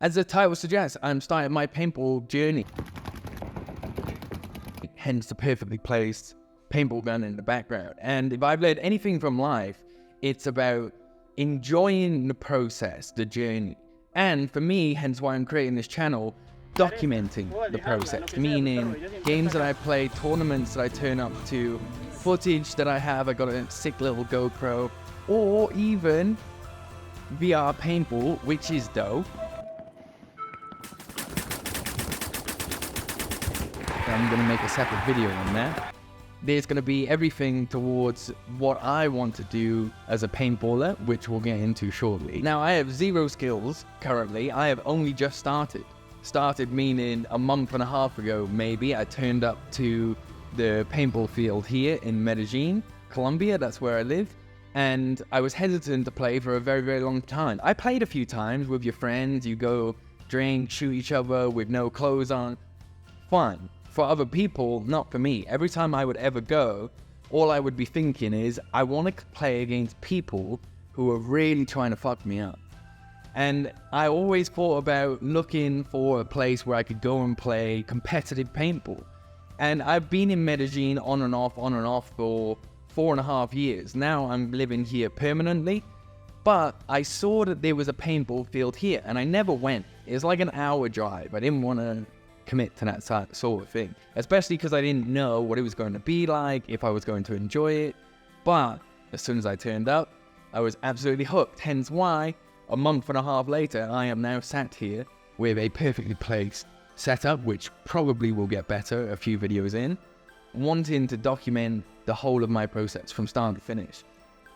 As the title suggests, I'm starting my paintball journey. Hence the perfectly placed paintball gun in the background. And if I've learned anything from life, it's about enjoying the process, the journey. And for me, hence why I'm creating this channel, documenting the process, meaning games that I play, tournaments that I turn up to, footage that I have, I got a sick little GoPro, or even VR paintball, which is dope. I'm going to make a separate video on that. There's going to be everything towards what I want to do as a paintballer, which we'll get into shortly. Now, I have zero skills currently. I have only just started. Started meaning a month and a half ago, maybe. I turned up to the paintball field here in Medellin, Colombia. That's where I live. And I was hesitant to play for a very, very long time. I played a few times with your friends. You go drink, shoot each other with no clothes on. Fine. For other people, not for me. Every time I would ever go, all I would be thinking is, I want to play against people who are really trying to fuck me up. And I always thought about looking for a place where I could go and play competitive paintball. And I've been in Medellin on and off for 4.5 years. Now I'm living here permanently. But I saw that there was a paintball field here, and I never went. It was like an hour drive. I didn't want to commit to that sort of thing, especially because I didn't know what it was going to be like, if I was going to enjoy it. But as soon as I turned up, I was absolutely hooked, hence why a month and a half later I am now sat here with a perfectly placed setup, which probably will get better a few videos in, wanting to document the whole of my process from start to finish.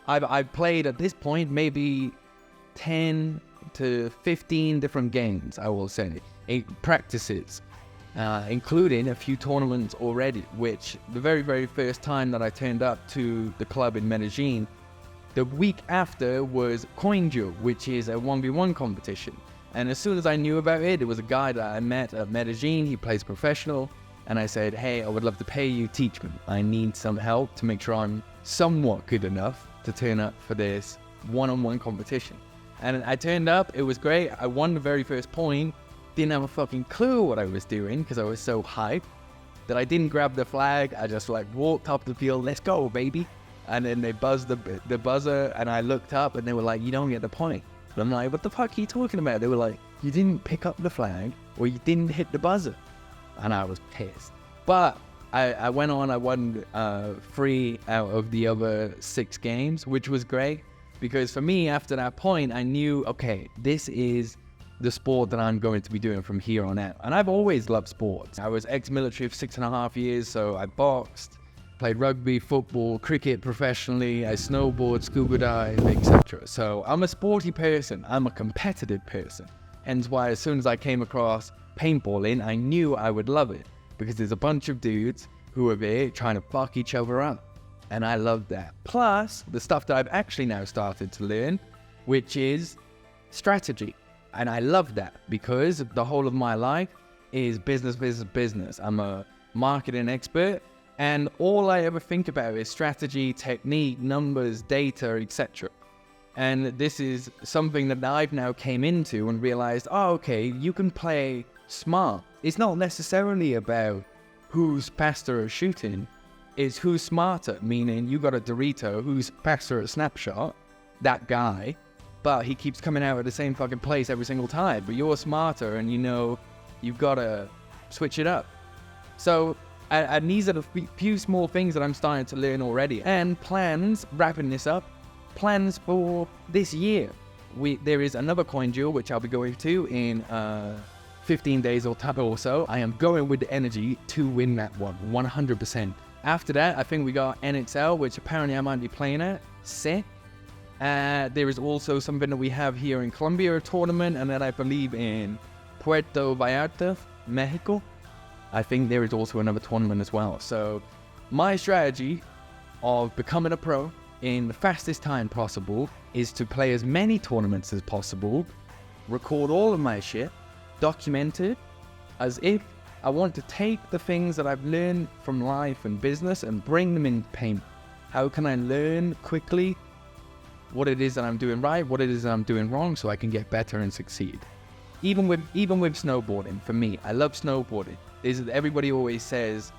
I've played at this point maybe 10 to 15 different games, I will say, practices, including a few tournaments already, which the very, very first time that I turned up to the club in Medellin, the week after was Coin Duel, which is a 1v1 competition. And as soon as I knew about it, it was a guy that I met at Medellin, he plays professional, and I said, hey, I would love to pay you, teach me. I need some help to make sure I'm somewhat good enough to turn up for this one-on-one competition. And I turned up, it was great, I won the very first point, didn't have a fucking clue what I was doing because I was so hyped that I didn't grab the flag. I just like walked up the field, let's go, baby. And then they buzzed the buzzer, and I looked up and they were like, you don't get the point. And I'm like, what the fuck are you talking about? They were like, you didn't pick up the flag or you didn't hit the buzzer. And I was pissed. But I went on, I won 3 out of the other 6 games, which was great. Because for me, after that point, I knew, okay, this is the sport that I'm going to be doing from here on out. And I've always loved sports. I was ex-military for 6.5 years, so I boxed, played rugby, football, cricket professionally, I snowboard, scuba dive, etc. So I'm a sporty person, I'm a competitive person. Hence why as soon as I came across paintballing, I knew I would love it. Because there's a bunch of dudes who are there trying to fuck each other up. And I love that. Plus, the stuff that I've actually now started to learn, which is strategy. And I love that because the whole of my life is business, business, business. I'm a marketing expert, and all I ever think about is strategy, technique, numbers, data, etc. And this is something that I've now came into and realized, oh, okay, you can play smart. It's not necessarily about who's faster at shooting, it's who's smarter, meaning you got a Dorito who's faster at snapshot, that guy, but he keeps coming out at the same fucking place every single time. But you're smarter and you know you've got to switch it up. So, and these are the few small things that I'm starting to learn already. And plans, wrapping this up, plans for this year. There is another Coin Duel, which I'll be going to in 15 days or so. I am going with the energy to win that one, 100%. After that, I think we got NXL, which apparently I might be playing at. Sick. There is also something that we have here in Colombia, a tournament, and then I believe in Puerto Vallarta, Mexico. I think there is also another tournament as well. So my strategy of becoming a pro in the fastest time possible is to play as many tournaments as possible, record all of my shit, document it, as if I want to take the things that I've learned from life and business and bring them into paint. How can I learn quickly what it is that I'm doing right, what it is that I'm doing wrong, so I can get better and succeed. Even with snowboarding, for me, I love snowboarding. Everybody always says,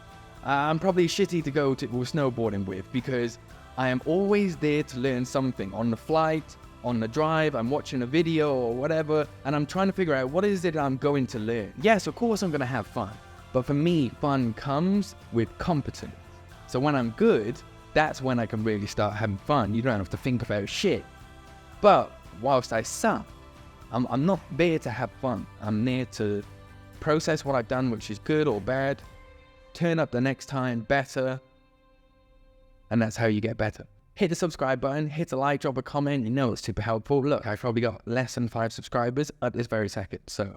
I'm probably shitty to go to snowboarding with because I am always there to learn something on the flight, on the drive, I'm watching a video or whatever, and I'm trying to figure out what is it I'm going to learn. Yes, of course I'm going to have fun, but for me, fun comes with competence. So when I'm good, that's when I can really start having fun. You don't have to think about shit. But whilst I suck, I'm not there to have fun. I'm there to process what I've done, which is good or bad, turn up the next time better, and that's how you get better. Hit the subscribe button, hit a like, drop a comment. You know it's super helpful. Look, I've probably got less than 5 subscribers at this very second. So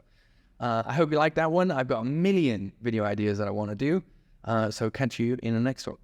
I hope you like that one. I've got a million video ideas that I want to do. So catch you in the next one.